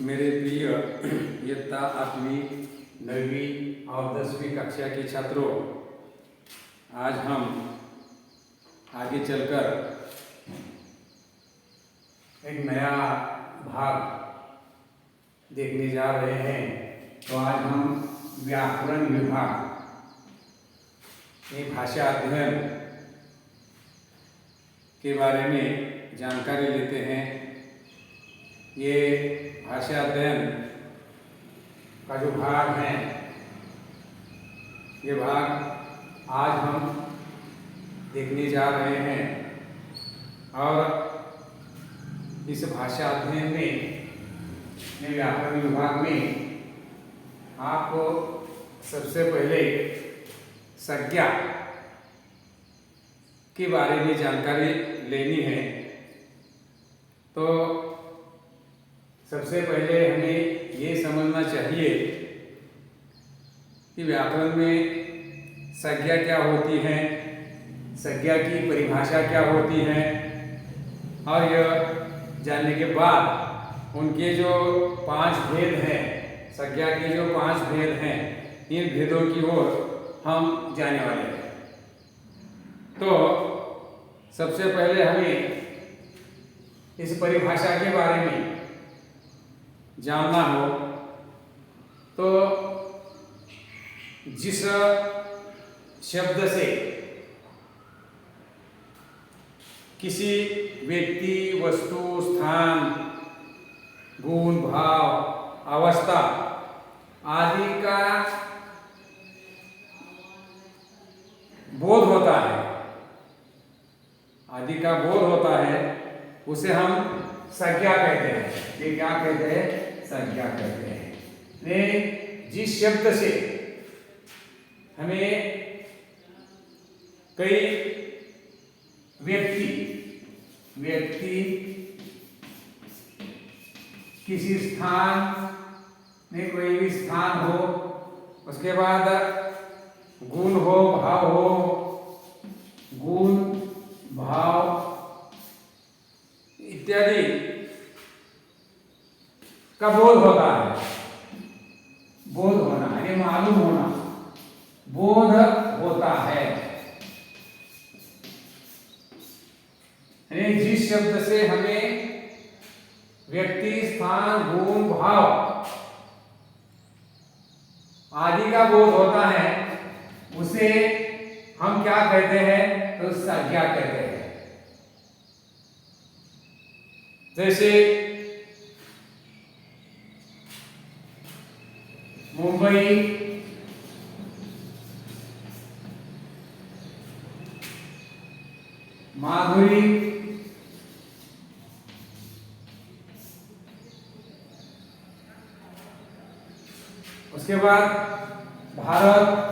मेरे प्रिय इयत्ता 8वीं 9वीं और 10वीं कक्षा के छात्रों, आज हम आगे चलकर एक नया भाग देखने जा रहे हैं। तो आज हम व्याकरण विभाग भाषा अध्ययन के बारे में जानकारी लेते हैं। ये भाषा अध्ययन का जो भाग है, ये भाग आज हम देखने जा रहे हैं। और इस भाषा अध्ययन में व्याकरण विभाग में आपको सबसे पहले संज्ञा के बारे में जानकारी लेनी है। तो सबसे पहले हमें ये समझना चाहिए कि व्याकरण में संज्ञा क्या होती है, संज्ञा की परिभाषा क्या होती है, और यह जानने के बाद उनके जो 5 भेद हैं, संज्ञा के जो 5 भेद हैं, इन भेदों की ओर हम जाने वाले हैं। तो सबसे पहले हमें इस परिभाषा के बारे में जानना हो तो जिस शब्द से किसी व्यक्ति, वस्तु, स्थान, गुण, भाव, अवस्था आदि का बोध होता है, आदि का बोध होता है, उसे हम संज्ञा कहते हैं। ये क्या कहते हैं? संज्ञा कहते हैं। ने जिस शब्द से हमें कई व्यक्ति किसी स्थान में, कोई भी स्थान हो, उसके बाद गुण हो, भाव हो, गुण, भाव इत्यादि का बोध होता है। बोध होना यानी मालूम होना, बोध होता है। यानी जिस शब्द से हमें व्यक्ति, स्थान, गुण, भाव आदि का बोध होता है, उसे हम क्या कहते हैं? तो संज्ञा कहते हैं। जैसे मुंबई, माधुरी, उसके बाद भारत,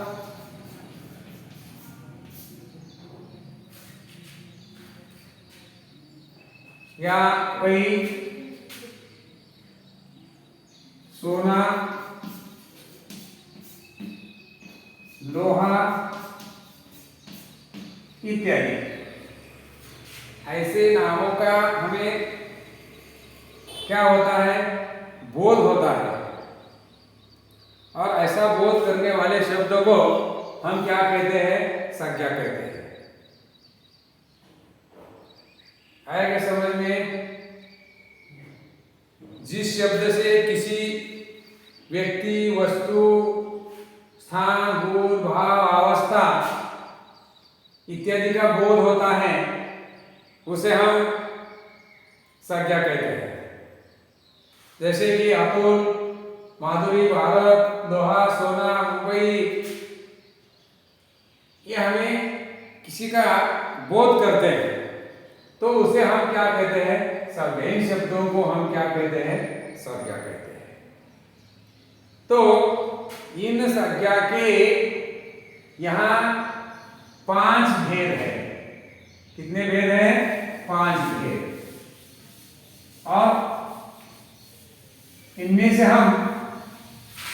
या कोई सोना, लोहा इत्यादि, ऐसे नामों का हमें क्या होता है? बोध होता है। और ऐसा बोध करने वाले शब्दों को हम क्या कहते हैं? संज्ञा कहते हैं। आएगा समझ में? जिस शब्द से किसी व्यक्ति, वस्तु, स्थान, गुण, भाव, अवस्था इत्यादि का बोध होता है, उसे हम संज्ञा कहते हैं। जैसे कि अतुल, माधुरी, भारत, लोहा, सोना, मुंबई, ये हमें किसी का बोध करते हैं, तो उसे हम क्या कहते हैं? संज्ञा। इन शब्दों को हम क्या कहते हैं? संज्ञा कहते हैं। तो इन संज्ञा के यहाँ 5 भेद हैं। कितने भेद हैं? 5 भेद। और इनमें से हम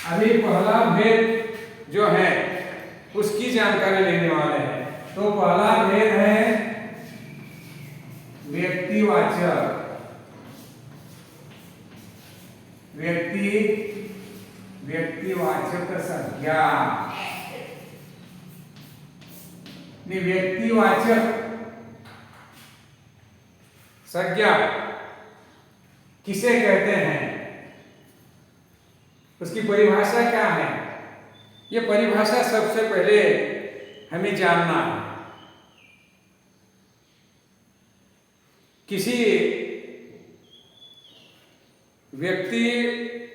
अभी पहला भेद जो है उसकी जानकारी लेने वाले हैं। तो पहला भेद है व्यक्तिवाचक। व्यक्तिवाचक संज्ञा। व्यक्तिवाचक संज्ञा किसे कहते हैं, उसकी परिभाषा क्या है, ये परिभाषा सबसे पहले हमें जानना है। किसी व्यक्ति,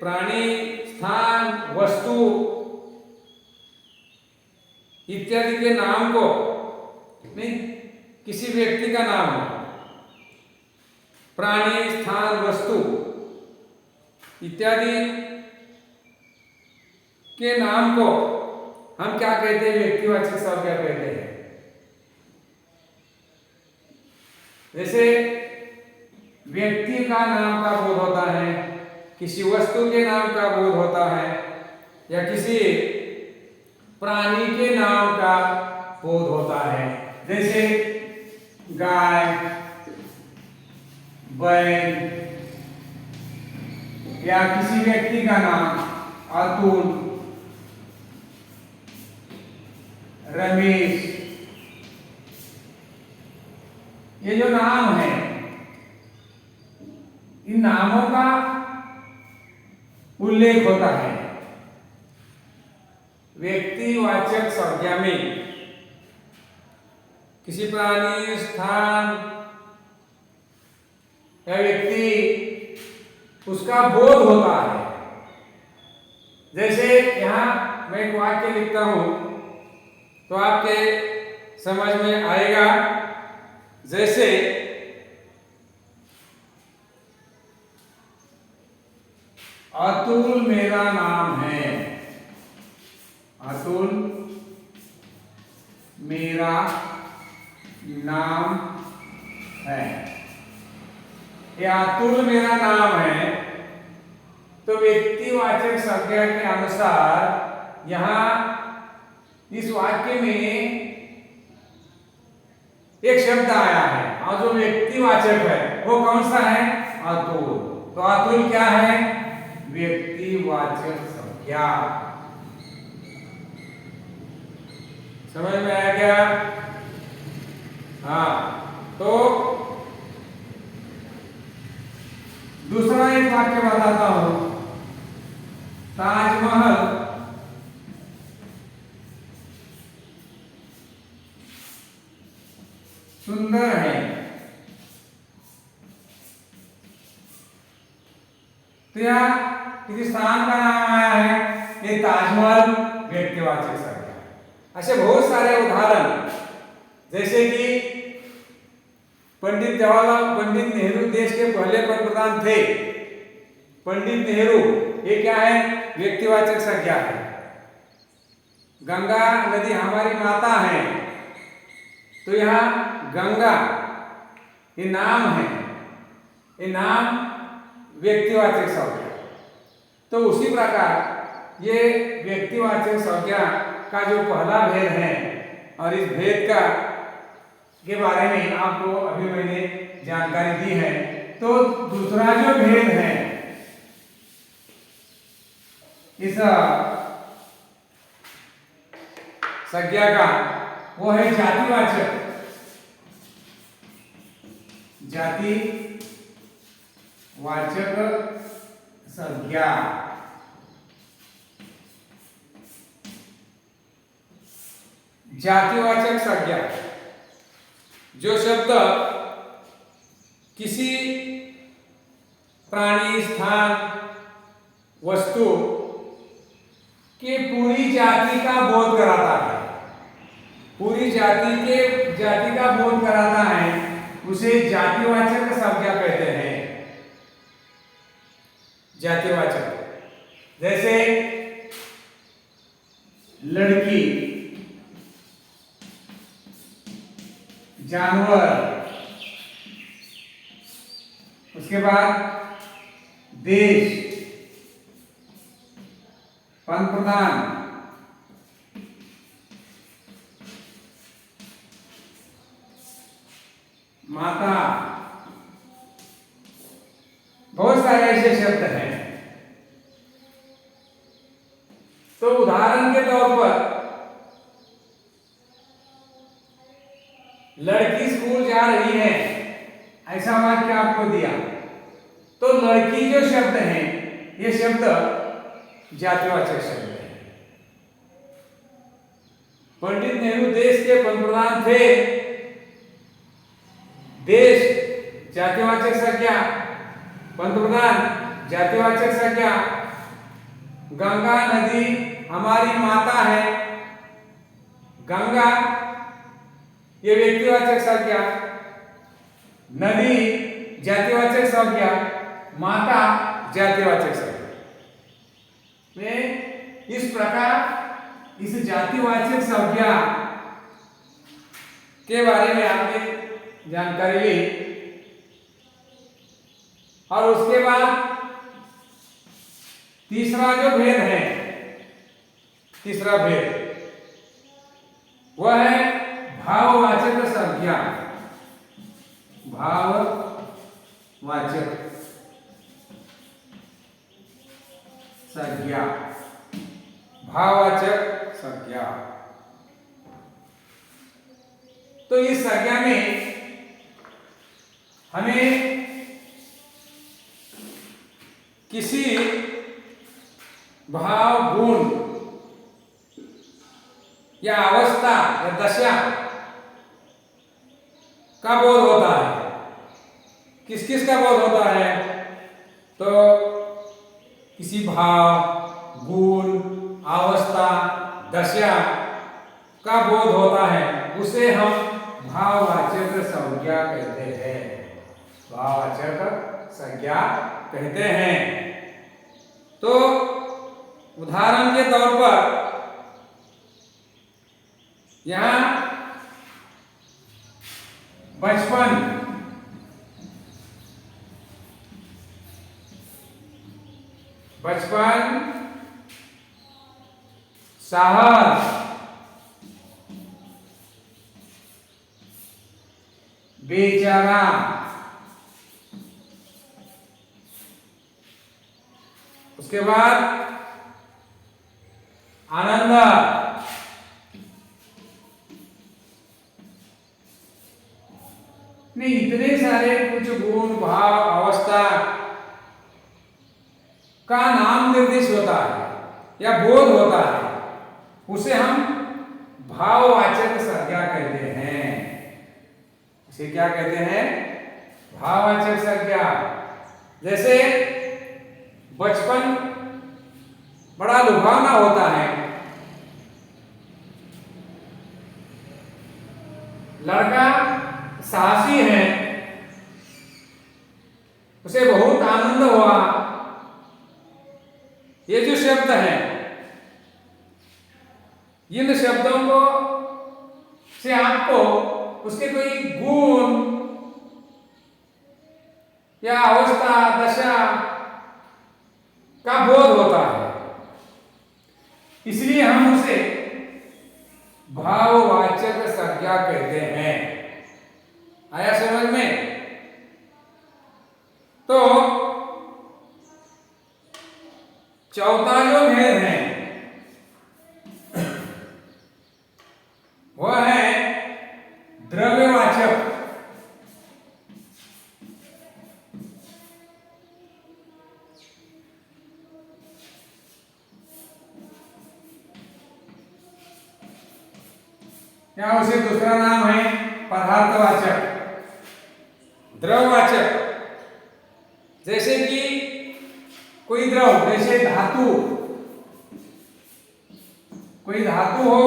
प्राणी, स्थान, वस्तु इत्यादि के नाम को नहीं, किसी व्यक्ति का नाम है, प्राणी, स्थान, वस्तु इत्यादि के नाम को हम क्या कहते हैं, व्यक्तिवाचक संज्ञा कहते हैं। जैसे व्यक्ति का नाम का बोध होता है, किसी वस्तु के नाम का बोध होता है, या किसी प्राणी के नाम का बोध होता है। जैसे गाय, बैल, या किसी व्यक्ति का नाम अतुल, रमेश, ये जो नाम है, इन नामों का उल्लेख होता है व्यक्तिवाचक संज्ञा में। किसी प्राणी, स्थान या व्यक्ति, उसका बोध होता है। जैसे यहां मैं एक वाक्य लिखता हूं तो आपके समझ में आएगा। जैसे अतुल मेरा नाम है, अतुल मेरा नाम है, ये अतुल मेरा नाम है। तो व्यक्तिवाचक संज्ञा के अनुसार यहां इस वाक्य में एक शब्द आया है, और जो व्यक्तिवाचक है वो कौन सा है, अतुल। तो अतुल क्या है, व्यक्तिवाचक संज्ञा। समझ में आया क्या? हाँ, तो दूसरा एक वाक्य बताता हूं। ताजमहल सुंदर है। तो यह किसी स्थान का नाम आया है, ये ताजमहल व्यक्तिवाचक संज्ञा। ऐसे बहुत सारे उदाहरण, जैसे कि पंडित नेहरू देश के पहले पंतप्रधान थे। पंडित नेहरू, ये क्या है, व्यक्तिवाचक संज्ञा है। गंगा नदी हमारी माता है, तो यहाँ गंगा ये नाम है, ये नाम व्यक्तिवाचक संज्ञा। तो उसी प्रकार ये व्यक्तिवाचक संज्ञा का जो पहला भेद है, और इस भेद का के बारे में आपको अभी मैंने जानकारी दी है। तो दूसरा जो भेद है इस संज्ञा का, वो है जातिवाचक। जातिवाचक संज्ञा। जातिवाचक संज्ञा, जो शब्द किसी प्राणी, स्थान, वस्तु के पूरी जाति का बोध कराता है, पूरी जाति का बोध कराता है, उसे जातिवाचक संज्ञा कहते हैं। जातिवाचक, जैसे लड़की, जानवर, उसके बाद देश, पंतप्रधान, माता, बहुत सारे ऐसे शब्द हैं। लड़की स्कूल जा रही है, ऐसा वाक्य आपको दिया, तो लड़की जो शब्द है ये शब्द जातिवाचक शब्द है। पंडित नेहरू देश के पंतप्रधान थे, देश जातिवाचक संज्ञा, पंतप्रधान जातिवाचक संज्ञा, गंगा नदी हमारी माता है, गंगा ये व्यक्तिवाचक संज्ञा, नदी जातिवाचक संज्ञा, माता जातिवाचक संज्ञा। में इस प्रकार इस जातिवाचक संज्ञा के बारे में आपने जानकारी ली और उसके बाद तीसरा जो भेद है, तीसरा भेद वह है भाववाचक संज्ञा। भाववाचक संज्ञा, भाववाचक संज्ञा। तो इस संज्ञा में हमें किसी भाव, गुण या अवस्था या दशा का बोध होता है। किस किस का बोध होता है? तो किसी भाव, गुण, अवस्था, दशा का बोध होता है, उसे हम भाववाचक संज्ञा कहते हैं। भाववाचक संज्ञा कहते हैं। तो उदाहरण के तौर पर यहां बचपन, बचपन, साहस, बेचारा, उसके बाद आनंद, नहीं इतने सारे कुछ गुण, भाव, अवस्था का नाम निर्देश होता है या बोध होता है, उसे हम भाववाचक संज्ञा कहते हैं। इसे क्या कहते हैं? भाववाचक संज्ञा। जैसे बचपन बड़ा लुभावना होता है, लड़का साहसी है, उसे बहुत आनंद हुआ। ये जो शब्द है, इन शब्दों को से आपको उसके कोई गुण या अवस्था, दशा का बोध होता है, इसलिए हम उसे भाववाचक संज्ञा कहते हैं। आया समझ में? तो चौथा जो भेद है वह है द्रव्यवाचक। या उसे दूसरा नाम है पदार्थवाचक। द्रववाचक जैसे कि कोई द्रव, जैसे धातु, कोई धातु हो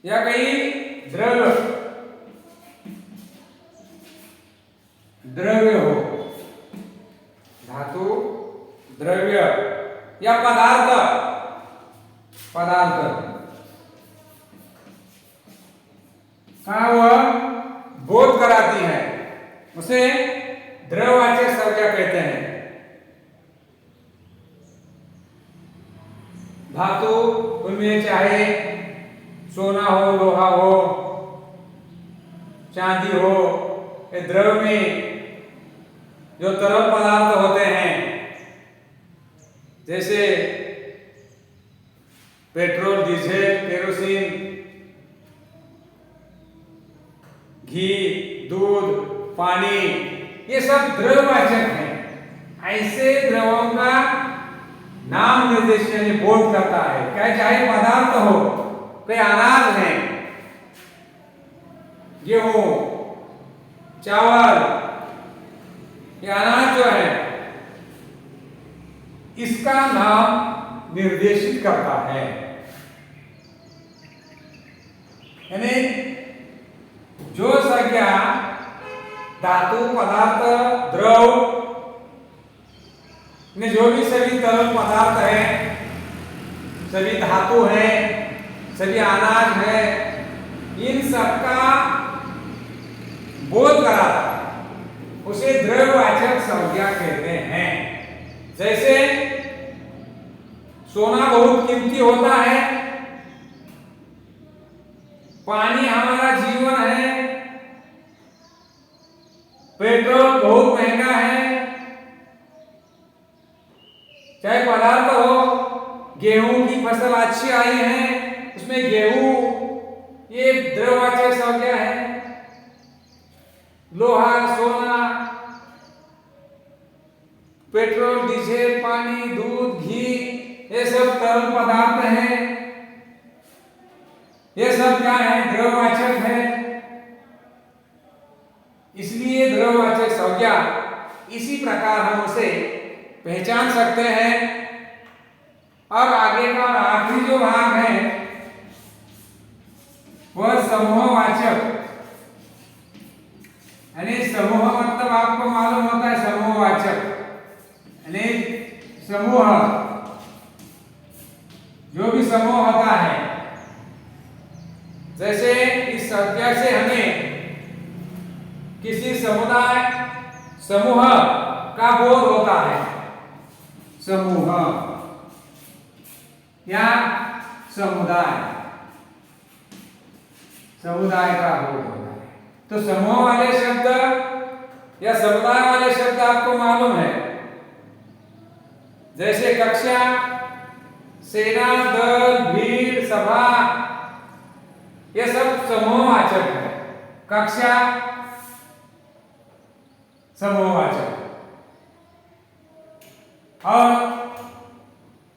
या कहीं द्रव्य, द्रव्य हो, धातु, द्रव्य या पदार्थ, पदार्थ का वह बोध कराती है, उसे द्रववाचक संज्ञा कहते हैं। धातु, उनमें चाहे सोना हो, लोहा हो, चांदी हो, ये द्रव में जो तरल पदार्थ होते हैं, जैसे पेट्रोल, डीजल, केरोसिन, घी, दूध, पानी, ये सब द्रव्यवाचक हैं। ऐसे द्रवों का नाम निर्देश यानी बोध करता है। क्या चाहे पदार्थ हो, कोई अनाज है, गेहूं, चावल, ये अनाज जो है इसका नाम निर्देशित करता है। यानी जो संज्ञा धातु, पदार्थ, द्रव में जो भी सभी तरल पदार्थ है, सभी धातु है, सभी अनाज है, इन सबका बोध कराता उसे द्रव्यवाचक संज्ञा कहते हैं। जैसे सोना बहुत कीमती होता है, पानी हमारा जीवन है, पेट्रोल बहुत महंगा है, चाहे पदार्थ हो, गेहूं की फसल अच्छी आई है, उसमें गेहूं ये द्रव्यवाचक संज्ञा है। लोहा, सोना, पेट्रोल, डीजल, पानी, दूध, घी, ये सब तरल पदार्थ हैं। ये सब क्या है? द्रव्यवाचक है। इसलिए द्रव्यवाचक संज्ञा इसी प्रकार हम उसे पहचान सकते हैं। और आगे का आखिरी जो भाग है वह समूहवाचक, यानी समूह मतलब आपको मालूम होता है समूहवाचक, यानी समूह, जो भी समूह होता है। जैसे इस संज्ञा से हमें किसी समुदाय, समूह का बोध होता है। समूह या समुदाय, समुदाय का बोध होता है। तो समूह वाले शब्द या समुदाय वाले शब्द आपको मालूम है। जैसे कक्षा, सेना, दल, भीड़, सभा, ये सब समूहवाचक है। कक्षा समूहवाचक और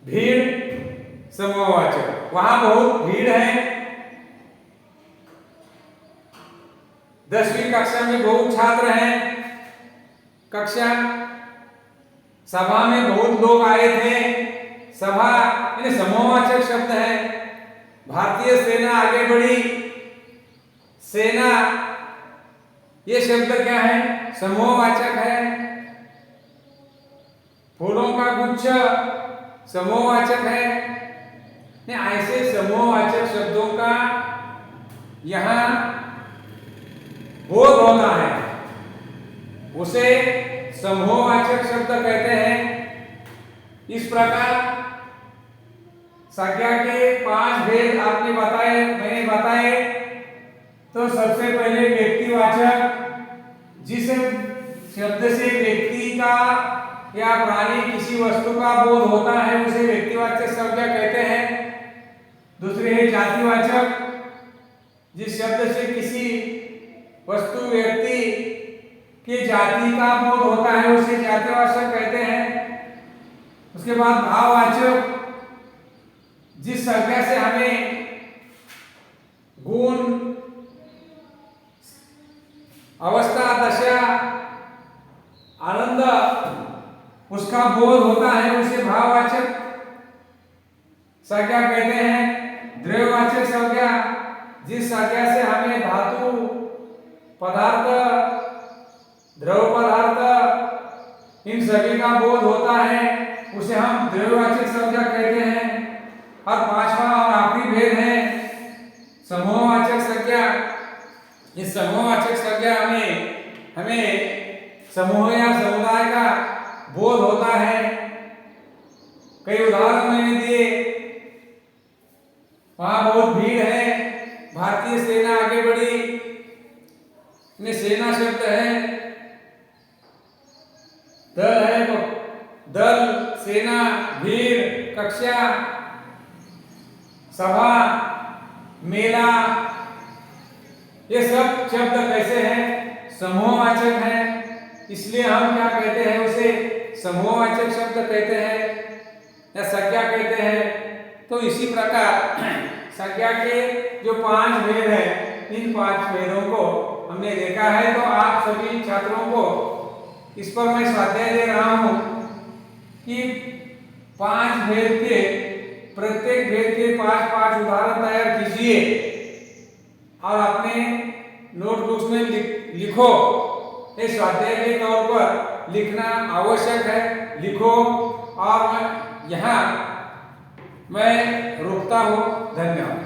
भीड़ समूहवाचक। वहां बहुत भीड़ है, 10वीं कक्षा में बहुत छात्र हैं, कक्षा। सभा में बहुत लोग आए थे, सभा, यानी समूहवाचक शब्द है। भारतीय सेना आगे बढ़ी, सेना, ये शब्द क्या है? समूहवाचक है। फूलों का गुच्छ समूहवाचक है। ऐसे समूहवाचक शब्दों का यहां बोध होता है, उसे समूहवाचक शब्द कहते हैं। इस प्रकार संज्ञा के 5 भेद आपने बताए, मैंने बताए। तो सबसे पहले व्यक्तिवाचक, जिस शब्द से व्यक्ति का या प्राणी, किसी वस्तु का बोध होता है, उसे व्यक्तिवाचक संज्ञा कहते हैं। दूसरे है जातिवाचक, जिस शब्द से किसी वस्तु, व्यक्ति की जाति का बोध होता है, उसे जातिवाचक कहते हैं। उसके बाद भाववाचक, जिस संज्ञा से हमें गुण, अवस्था, दशा, आनंद, उसका बोध होता है, उसे भाववाचक संज्ञा कहते हैं। द्रव्यवाचक संज्ञा, जिस संज्ञा से हमें धातु, पदार्थ, द्रव पदार्थ, इन सभी का बोध होता है, उसे हम द्रव्यवाचक संज्ञा कहते हैं। और 5वां और आखिरी भेद है समूहवाचक संज्ञा। इस समूहवाचक संज्ञा में हमें समूह या समुदाय का बोध होता है। कई उदाहरण मैंने दिए। वहां बहुत भीड़ है, भारतीय सेना आगे बढ़ी, में सेना शब्द है, दल है तो दल, सेना, भीड़, कक्षा, सभा, मेला, ये सब शब्द कैसे हैं? समूहवाचक हैं, इसलिए हम क्या कहते हैं? उसे समूहवाचक शब्द कहते हैं या संज्ञा कहते हैं। तो इसी प्रकार संज्ञा के जो 5 भेद हैं, इन 5 भेदों को हमने देखा है। तो आप सभी छात्रों को इस पर मैं स्वाध्याय दे रहा हूं कि 5 भेद के, प्रत्येक भेद के 5-5 उदाहरण तैयार कीजिए और अपने नोटबुक्स में लिखो। ये स्वाध्याय के तौर पर लिखना आवश्यक है, लिखो। और यहाँ मैं रुकता हूँ। धन्यवाद।